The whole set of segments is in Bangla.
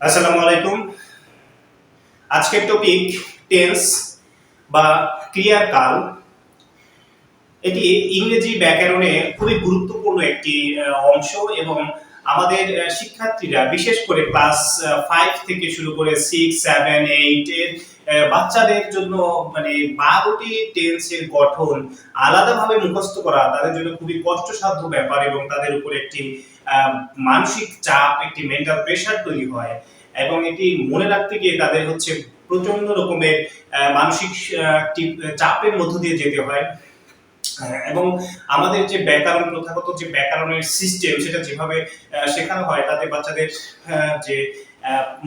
আসসালামু আলাইকুম। আজকের টপিক টেন্স বা ক্রিয়ার কাল। এটি ইংরেজি ব্যাকরণে খুবই গুরুত্বপূর্ণ একটি অংশ এবং আমাদের শিক্ষার্থীরা বিশেষ করে ক্লাস 5 থেকে শুরু করে 6, 7, 8 এর বাচ্চাদের জন্য মানে 12টি টেন্সের গঠন আলাদাভাবে মুখস্থ করা তাদের জন্য খুবই কষ্টসাধ্য ব্যাপার এবং তাদের উপর একটি মানসিক চাপ, একটি মেন্টাল প্রেশার তৈরি হয় এবং এটি মনে রাখতে গিয়ে তাদের হচ্ছে প্রচন্ড রকমের মানসিক একটি চাপের মধ্য দিয়ে যেতে হয়। এবং আমাদের যে ব্যাকরণ প্রথাগত যে ব্যাকরণের সিস্টেম সেটা যেভাবে শেখানো হয় তাতে বাচ্চাদের যে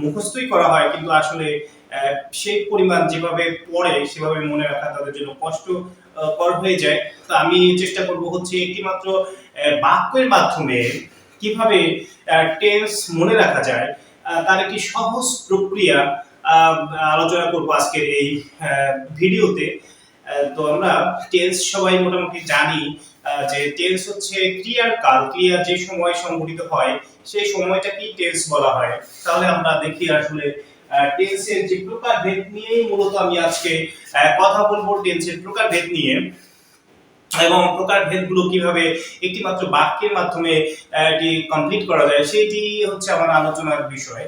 মুখস্থই করা হয় কিন্তু আসলে সেই পরিমাণ যেভাবে পড়ে সেভাবে মনে রাখা তাদের জন্য কষ্ট কর হয়ে যায়। তো আমি চেষ্টা করব হচ্ছে একটি মাত্র বাক্যের মাধ্যমে কিভাবে টেন্স মনে রাখা যায় তার একটি সহজ প্রক্রিয়া আলোচনা করব আজকের এই ভিডিওতে। তো আমরা টেন্স সবাই মোটামুটি জানি যে টেন্স হচ্ছে ক্রিয়ার কাল, ক্রিয়া যে সময় সংঘটিত হয় সেই সময়টাকেই টেন্স বলা হয়। তাহলে আমরা দেখি আসলে টেন্সের যে প্রকারভেদ নিয়েই মূলত আমি আজকে কথা বলবো, টেন্সের প্রকারভেদ নিয়ে এবং প্রকারভেদগুলো কিভাবে একটি মাত্র বাক্যের মাধ্যমে এটি কমপ্লিট করা যায় সেটি হচ্ছে আমার আলোচনার বিষয়।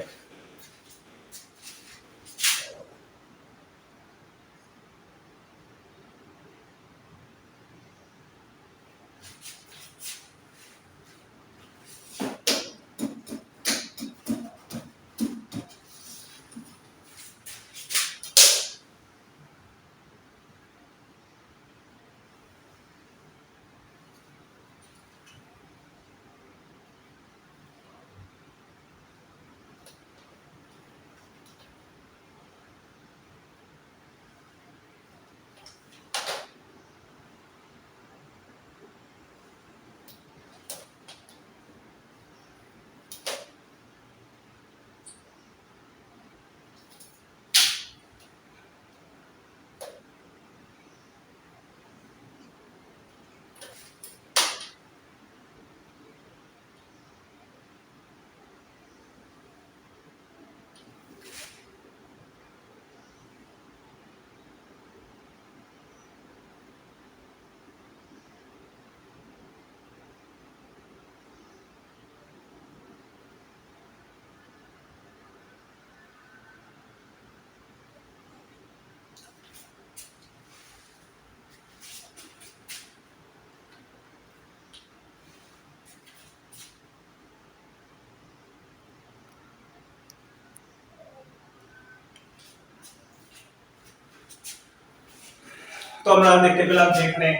তো আমরা দেখতে পেলাম যে এখানে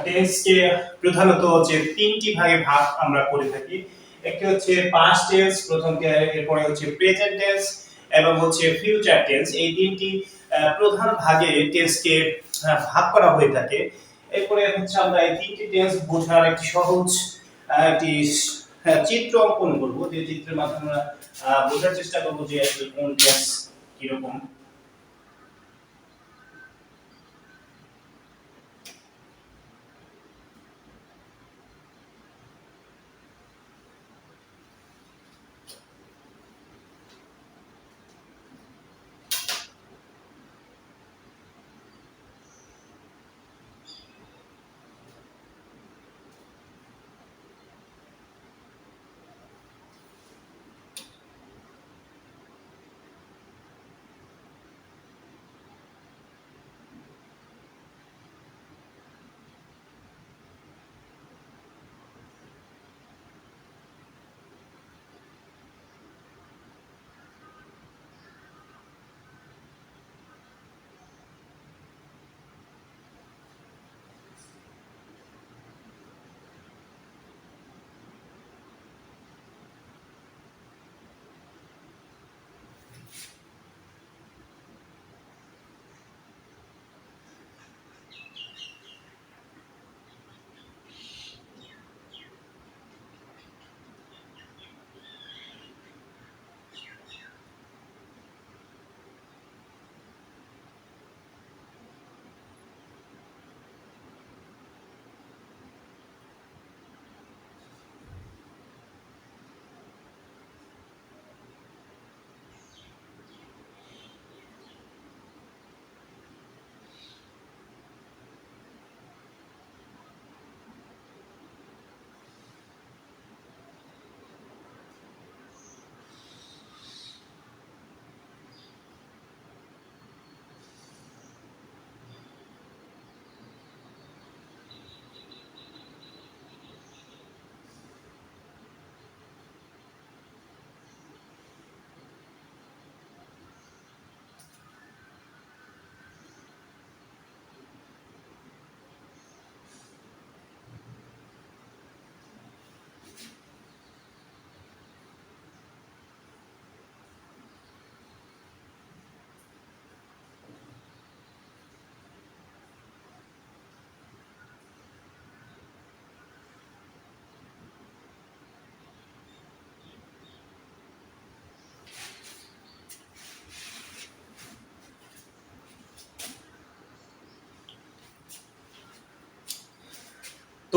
টেন্সকে প্রধানত যে তিনটি ভাগে ভাগ আমরা করে থাকি। একটি হচ্ছে পাস্ট টেন্স, প্রথমটি, এরপরে হচ্ছে প্রেজেন্ট টেন্স এবং হচ্ছে ফিউচার টেন্স। এই তিনটি প্রধান ভাগে টেন্সকে ভাগ করা হয়ে থাকে। এরপরে হচ্ছে আমরা এই তিনটি টেন্স বোঝার একটি সহজ একটি চিত্র অঙ্কন করব, যে চিত্রের মাধ্যমে আমরা বোঝার চেষ্টা করব যে আসলে কোন টেন্স কিরকম।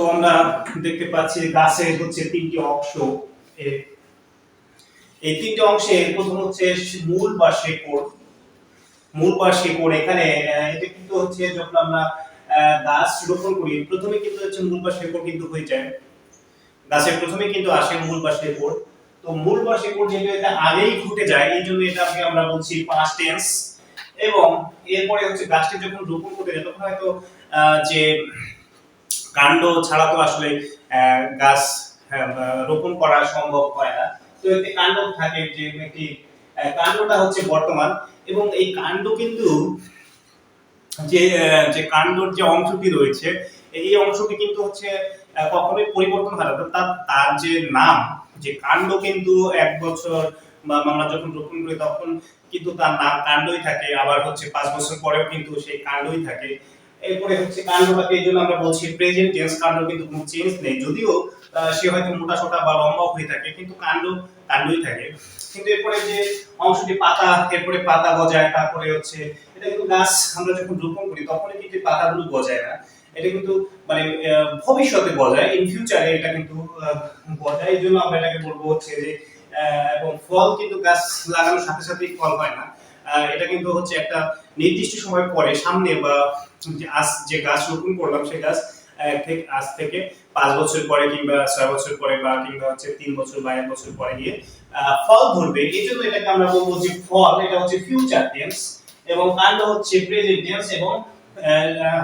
তো আমরা দেখতে পাচ্ছি গাছের হচ্ছে তিনটি অংশ। এই তিনটি অংশে প্রথম হচ্ছে মূল বা শেকড়। মূল বা শেকড় এখানে এটা কিন্তু হচ্ছে যখন আমরা গাছ রোপণ করি প্রথমে কিন্তু হচ্ছে মূল বা শেকড় কিন্তু হয়ে যায়। গাছের প্রথমে কিন্তু আসে মূল বা শেকড়। তো মূল বা শেকড় যেহেতু এটা আগেই ঘটে যায় এই জন্য এটাকে আমরা বলছি পাস্ট টেন্স। এবং এরপরে হচ্ছে গাছটি যখন রোপণ করতে যায় তখন হয়তো যে কাণ্ড ছাড়া তো আসলে গাছ রোপণ করা সম্ভব হয় না। তো এতে কাণ্ড থাকে যে একটি কাণ্ডটা হচ্ছে বর্তমান। এবং এই কাণ্ড কিন্তু যে যে কাণ্ডর যে অংশটি রয়েছে এই অংশটি কিন্তু হচ্ছে কখনোই পরিবর্তন হয় না। তার তার যে নাম যে কাণ্ড কিন্তু 1 বছর বা আমরা যখন রোপণ করি তখন কিন্তু তার নাম কাণ্ডই থাকে, আবার হচ্ছে 5 বছর পরেও কিন্তু সেই কাণ্ডই থাকে। এরপরে হচ্ছে কাণ্ডটাকে এই জন্য আমরা বলছি প্রেজেন্ট টেন্স। কাণ্ড কিন্তু কোনো চেঞ্জ নেই, যদিও সে হয়তো মোটা সোটা বা লম্বা হয়ে থাকে কিন্তু কাণ্ড কাণ্ডই থাকে। কিন্তু এরপরে যে অংশটি পাতা, এরপরে পাতা গজায়, তারপরে হচ্ছে এটা কিন্তু গাছ আমরা যখন রোপণ করি তখনই কিন্তু পাতাগুলো গজায় না, এটা কিন্তু মানে ভবিষ্যতে গজায়, ইন ফিউচারে এটা কিন্তু গজায়। এই জন্য আমরা এটাকে বলবো হচ্ছে যে এবং ফল কিন্তু গাছ লাগানোর সাথে সাথেই ফল হয় না। এটা কিন্তু হচ্ছে একটা নির্দিষ্ট সময় পরে সামনে বা আজ যে গাছ রোপণ করলাম সেই গাছ ঠিক আজ থেকে 5 বছর পরে কিংবা 6 বছর পরে বা কিংবা হচ্ছে 3 বছর বা 1 বছর পরে গিয়ে ফল ধরবে। এই জন্য এটাকে আমরা বলবো যে ফল এটা হচ্ছে ফিউচার টেন্স এবং কাণ্ড হচ্ছে প্রেজেন্ট টেন্স এবং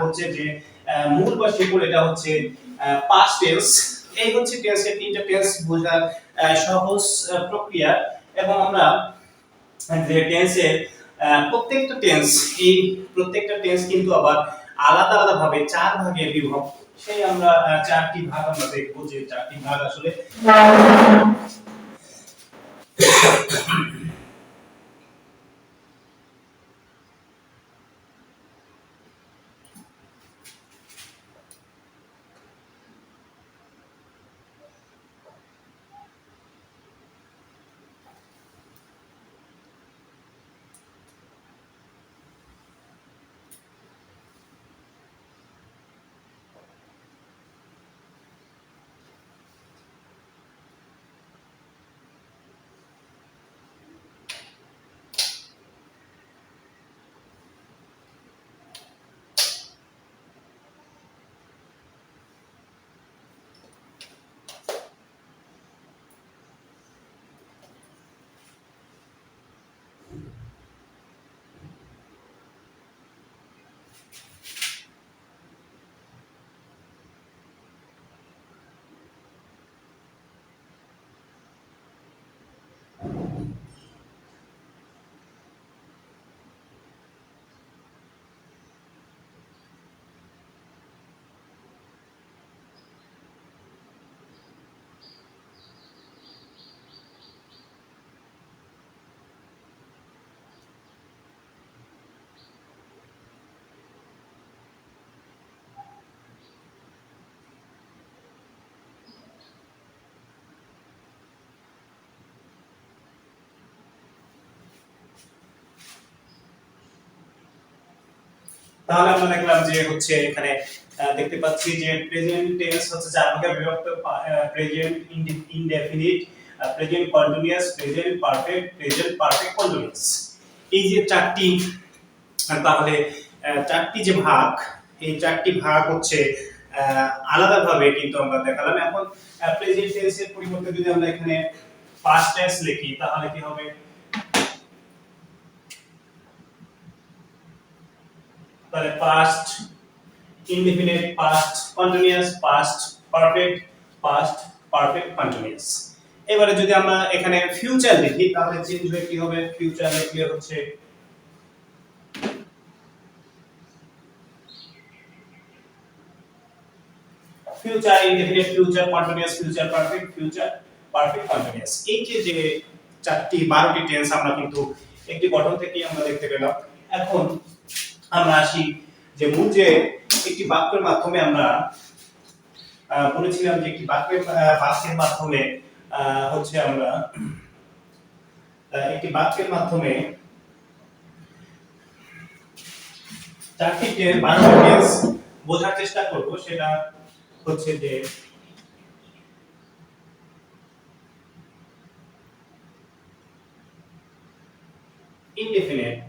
হচ্ছে যে মূল বা শেকড় এটা হচ্ছে পাস্ট টেন্স। এই হচ্ছে টেন্সের তিনটা টেন্স বোঝার সহজ প্রক্রিয়া। এবং আমরা যে টেন্সের প্রত্যেকটা টেন্স, এই প্রত্যেকটা টেন্স কিন্তু আবার আলাদা আলাদা ভাবে 4 ভাগে বিভক্ত। সেই আমরা 4টি ভাগ আমরা দেখবো যে 4টি ভাগ আসলে তাহলে আমরা দেখলাম যে হচ্ছে এখানে দেখতে পাচ্ছি যে প্রেজেন্ট টেন্স হচ্ছে 4 ভাগে বিভক্ত। Present indefinite, present continuous, present perfect, present perfect continuous. এই যে 4টি, তাহলে 4টি যে ভাগ, এই 4টি ভাগ হচ্ছে আলাদাভাবে কিন্তু আমরা দেখালাম। এখন প্রেজেন্ট টেন্সের পরিবর্তে যদি আমরা এখানে পাস্ট টেন্স লিখি তাহলে কি হবে? তাহলে past indefinite, past continuous, past perfect, past perfect continuous. এবারে যদি আমরা এখানে ফিউচার লিখি তাহলে চেঞ্জ হয়ে কি হবে? ফিউচার লিখলে হচ্ছে future indefinite, future continuous, future perfect, future perfect continuous. এই যে 12টি টেন্স আমরা কিন্তু একটি গঠন থেকেই আমরা দেখতে পেলাম। এখন আমরা আসি যে মূল যে একটি বাক্যের মাধ্যমে আমরা বলেছিলাম যে একটি বাক্যের মাধ্যমে হচ্ছে আমরা একটি বাক্যের মাধ্যমে 12টি টেন্স বোঝার চেষ্টা করব। সেটা হচ্ছে যে ইনডেফিনিট।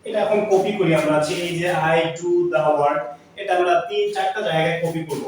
এটা এখন কপি করি আমরা, যে এই যে আই ডু দা ওয়ার্ক, এটা আমরা তিন চারটা জায়গায় কপি করব।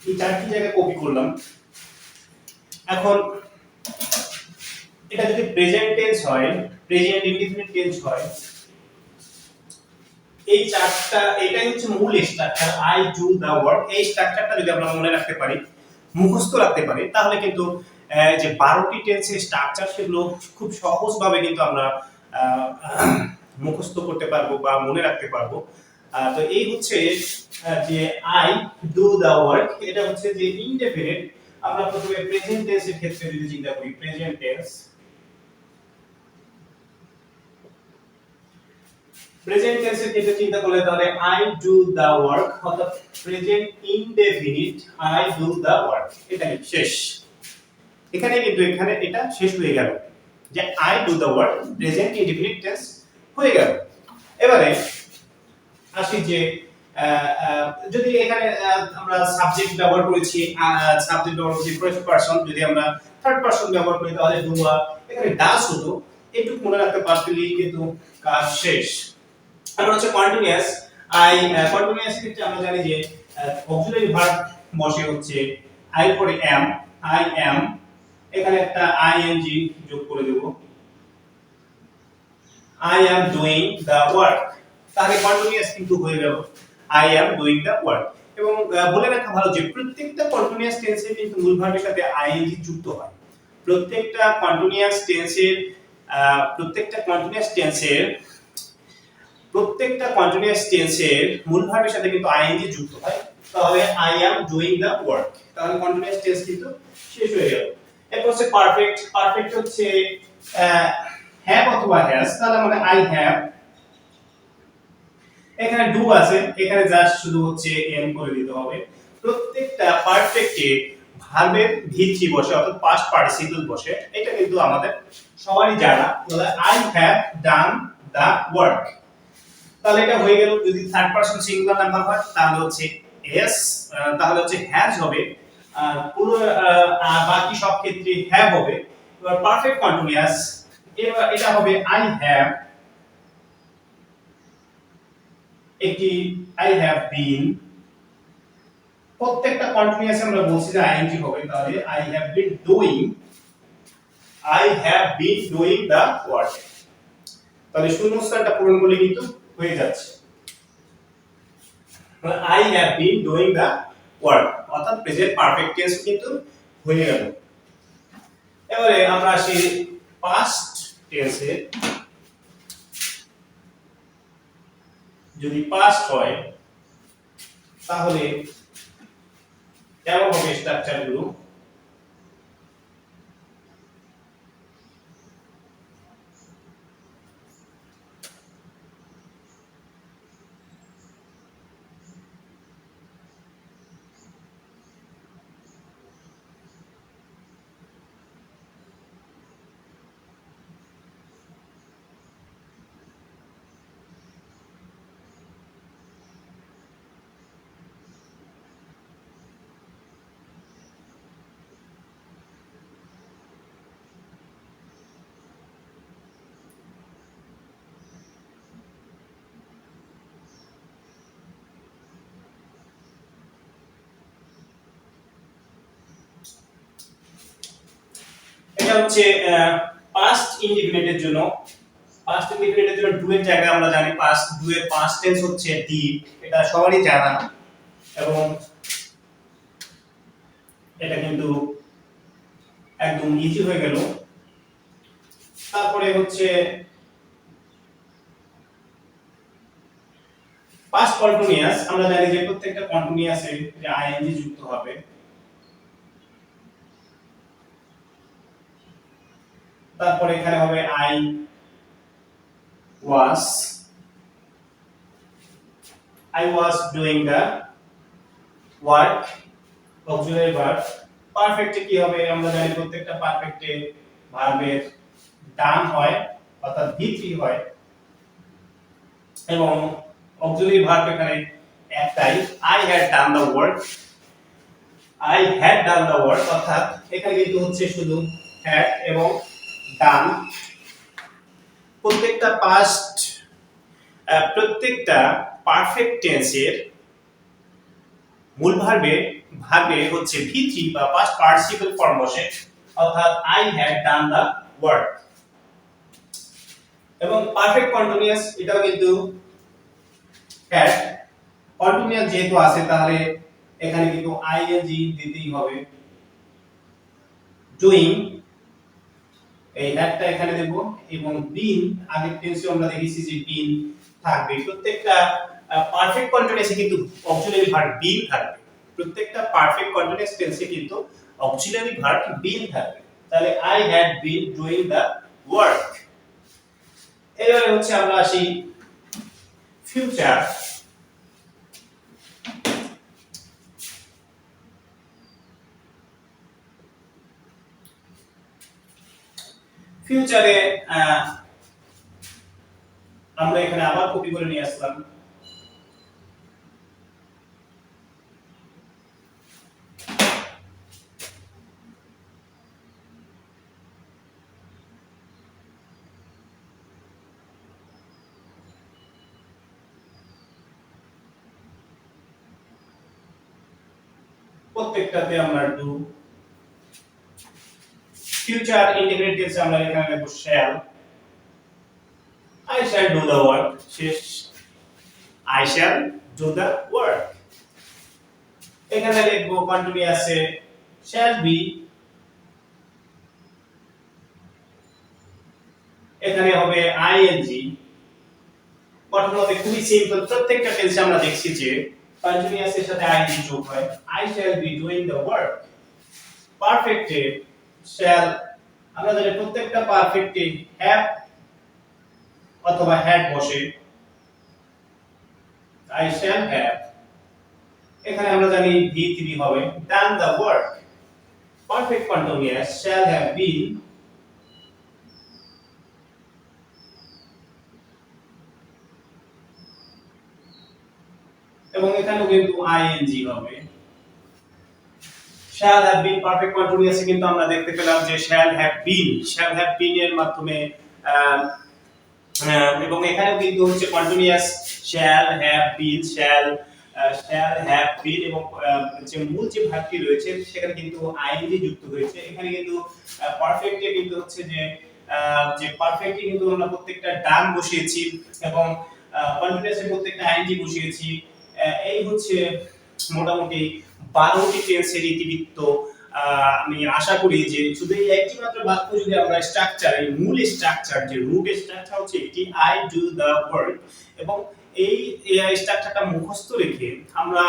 এই চারটি জায়গায় কপি করলাম। এখন এটা যদি প্রেজেন্ট টেন্স হয়, প্রেজেন্ট ইনডিফিনিট টেন্স হয়, এই চারটা, এটাই হচ্ছে মূল structure. I do the work, এই স্ট্রাকচারটা যদি আমরা মনে রাখতে পারি, মুখস্থ রাখতে পারি, তাহলে কিন্তু যে 12টি টেন্সের স্ট্রাকচার সেগুলো খুব সহজভাবে কিন্তু আমরা মুখস্থ করতে পারবো বা মনে রাখতে পারবো। তো এই হচ্ছে যে আই ডু দা ওয়ার্ক, এটা হচ্ছে যে ইনডেফিনিট। আমরা প্রথমে প্রেজেন্ট টেন্সের ক্ষেত্রে যদি চিন্তা করি, প্রেজেন্ট টেন্স, প্রেজেন্ট টেন্সের ক্ষেত্রে চিন্তা করলে তাহলে আই ডু দা ওয়ার্ক, অর্থাৎ present indefinite I do the work, এটা শেষ। এখানে কিন্তু এখানে এটা শেষ হয়ে গেল, যে I do the work present indefinite tense হয়ে গেল। এবারে আসি যে যদি এখানে আমরা সাবজেক্ট ব্যবহার করেছি, সাবজেক্ট ব্যবহার করেছি ফার্স্ট পারসন, যদি আমরা থার্ড পারসন ব্যবহার করি তাহলে ডু, এখানে ডাজ হতো, একটু মনে রাখতে পারলেই কিন্তু কাজ শেষ। আমরা হচ্ছে কন্টিনিউয়াস, আই কন্টিনিউয়াস ক্ষেত্রে আমরা জানি যে অক্সিলারি ভার্ব বসে হচ্ছে আই পরে এম, আই এম, এখানে একটা আইএনজি যোগ করে দেব, I am doing the work, তাহলে কন্টিনিউয়াস কিন্তু হয়ে গেল I am doing the work. এবং বলে রাখা ভালো যে প্রত্যেকটা কন্টিনিউয়াস টেন্সে কিন্তু মূল ভার্বের সাথে আইএনজি যুক্ত হয়। প্রত্যেকটা কন্টিনিউয়াস টেন্সের প্রত্যেকটা কন্টিনিউয়াস টেন্সের প্রত্যেকটা কন্টিনিউয়াস টেন্সের মূল ভার্বের সাথে কিন্তু আইএনজি যুক্ত হয়। তাহলে I am doing the work, তাহলে কন্টিনিউয়াস টেন্স কিন্তু শেষ হয়ে গেল। এরপর হচ্ছে পারফেক্ট। পারফেক্ট হচ্ছে হ্যাভ অথবা হ্যাজ, তাহলে মানে আই হ্যাভ, এখানে ডু আছে, এখানে জাস্ট শুধু হচ্ছে এম করে দিতে হবে। প্রত্যেকটা পারফেক্টে ভার্বের ভিত্তি বসে, অর্থাৎ পাস্ট পার্টিসিপল বসে, এটা কিন্তু আমাদের সবারই জানা। তাহলে I have done the work, তাহলে এটা হয়ে গেল। যদি থার্ড পারসন সিঙ্গুলার নাম্বার হয় তাহলে হচ্ছে এস, তাহলে হচ্ছে হ্যাজ হবে আর পুরো বাকি সব ক্ষেত্রে হ্যাভ হবে। এবার পারফেক্ট কন্টিনিউয়াস, এবার এটা হবে আই হ্যাভ, একটি আই হ্যাভ বিন। প্রত্যেকটা কন্টিনিউয়াস আমরা বলছি যে আইএনজি হবে, তাহলে I have been doing, I have been doing the work. তাহলে শূন্যস্থানটা পূরণ করলে কিন্তু হয়ে যাচ্ছে। I have been doing the work, অর্থাৎ প্রেজেন্ট পারফেক্ট টেন্স কিন্তু হয়ে গেল। এবারে আমরা আসি পাস্ট টেন্সে। যদি পাস্ট হয় তাহলে কেমন হবে স্ট্রাকচার গুলো? এটা হচ্ছে পাস্ট ইনডিফিনিটের জন্য। পাস্ট ইনডিফিনিটের জন্য ডু এর জায়গায় আমরা জানি পাস্ট, ডু এর পাস্ট টেন্স হচ্ছে ডিড, এটা সবারই জানা। এবং এটা কিন্তু একদম ইজি হয়ে গেল। তারপরে হচ্ছে পাস্ট কন্টিনিউয়াস, আমরা জানি যে প্রত্যেকটা কন্টিনিউয়াসে যে আইএনজি যুক্ত হবে। তারপরে এখানে হবে I was, I was doing the work, auxiliary verb. পারফেক্টে কি হবে? আমরা জানি প্রত্যেকটা পারফেক্টে ভার্বের ডান হয়, অর্থাৎ V3 হয়, এবং অক্সিলারি ভার্ব এখানে একটাই, I had done the work, I had done the work, অর্থাৎ এখানে কিন্তু হচ্ছে শুধু had এবং done। প্রত্যেকটা পাস্ট, প্রত্যেকটা পারফেক্ট টেন্সের মূল ভার্বে হচ্ছে V3 বা পাস্ট পার্টিসিপল ফর্ম বসে, অর্থাৎ I had done the work. এবং পারফেক্ট কন্টিনিউয়াস এটাও কিন্তু হ্যাড, কন্টিনিউয়াস যেহেতু আছে তাহলে এখানে কিন্তু আইএনজি দিতেই হবে। ডুইং, এই হ্যাডটা এখানে দেব, এবং বিন, আগের টেন্সে আমরা দেখেছি যে বিন থাকবে। প্রত্যেকটা পারফেক্ট কন্টিনিউয়াসে কিন্তু অক্সিলারি ভার্ব বিন থাকবে। প্রত্যেকটা পারফেক্ট কন্টিনিউয়াস টেন্সে কিন্তু অক্সিলারি ভার্ব বিন থাকবে। তাহলে I had been doing the work. এবারে হচ্ছে আমরা আসি ফিউচার। ফিউচারে আমরা এখানে আবার কপি করে নিয়ে আসলাম। প্রত্যেকটাতে আমরা ডু। ফিউচার ইন্টিগ্রেট টেন্সে আমরা এখানে লিখব shall, I shall do the work, শেষ, I shall do the work। এখানে লিখব কন্টিনিউয়াসে shall be, এখানে হবে আইএনজি। গঠন হবে খুবই সিম্পল, প্রত্যেকটা টেন্সে আমরা দেখছি যে কন্টিনিউয়াসের সাথে আইএনজি যোগ হয়। I shall be doing the work। পারফেক্টে shall, আমরা জানি প্রত্যেকটা পারফেক্টে have অথবা had বসে, I shall have। এখানে আমরা জানি V3 হবে, done the work। Perfect continuous shall have been, এবং এখানেও কিন্তু আইএনজি হবে, শ্যাল হ্যাভ বিন পারফেক্ট কন্টিনিউয়াসে কিন্তু আমরা দেখতে পেলাম যে শ্যাল হ্যাভ বিন এর মাধ্যমে আহ, এবং এখানেও কিন্তু হচ্ছে কন্টিনিউয়াস শ্যাল হ্যাভ বিন এবং যে মূল যে ভার্বটি রয়েছে সেখানে কিন্তু আইএনজি যুক্ত হয়েছে। এখানে কিন্তু পারফেক্টে কিন্তু হচ্ছে যে পারফেক্টে কিন্তু আমরা প্রত্যেকটা ডান বসিয়েছি এবং কন্টিনিউয়াসে প্রত্যেকটা আইএনজি বসিয়েছি। এই হচ্ছে মোটামুটি 12টি টেন্সের ইতিবৃত্ত। আমি আশা করি যে শুধু এই একটি মাত্র বাক্য যদি আমরা স্ট্রাকচার, এই মূল স্ট্রাকচার যে রুট স্ট্রাকচার হচ্ছে এটি আই ডু দ্য ওয়ার্ক, এবং এই এই স্ট্রাকচারটা মুখস্থ রেখে আমরা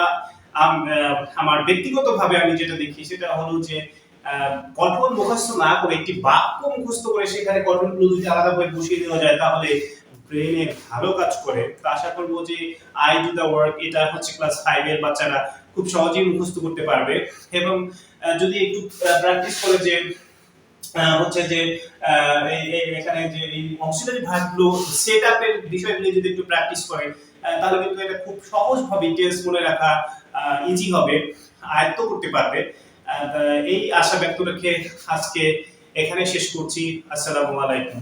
আমার ব্যক্তিগতভাবে আমি যেটা দেখি সেটা হলো যে গঠন মুখস্থ না করে একটি বাক্য মুখস্থ করে সেখানে গঠনগুলো যদি আলাদাভাবে বসিয়ে দেওয়া যায় তাহলে ব্রেনে ভালো কাজ করে। তো আশা করবো যে আই ডু দ্য ওয়ার্ক এটা হচ্ছে ক্লাস 5 এর বাচ্চারা খুব সহজেই মুখস্থ করতে পারবে। এবং যদি একটু প্র্যাকটিস করে যে হচ্ছে যে এখানে যে এই অক্সিলারি ভার্বগুলো সেটআপের বিষয়গুলো যদি একটু প্র্যাকটিস করে তাহলে কিন্তু এটা খুব সহজভাবে টেন্স মনে রাখা ইজি হবে, আয়ত্ত করতে পারবে। এই আশা ব্যক্ত রেখে আজকে এখানে শেষ করছি। আসসালামু আলাইকুম।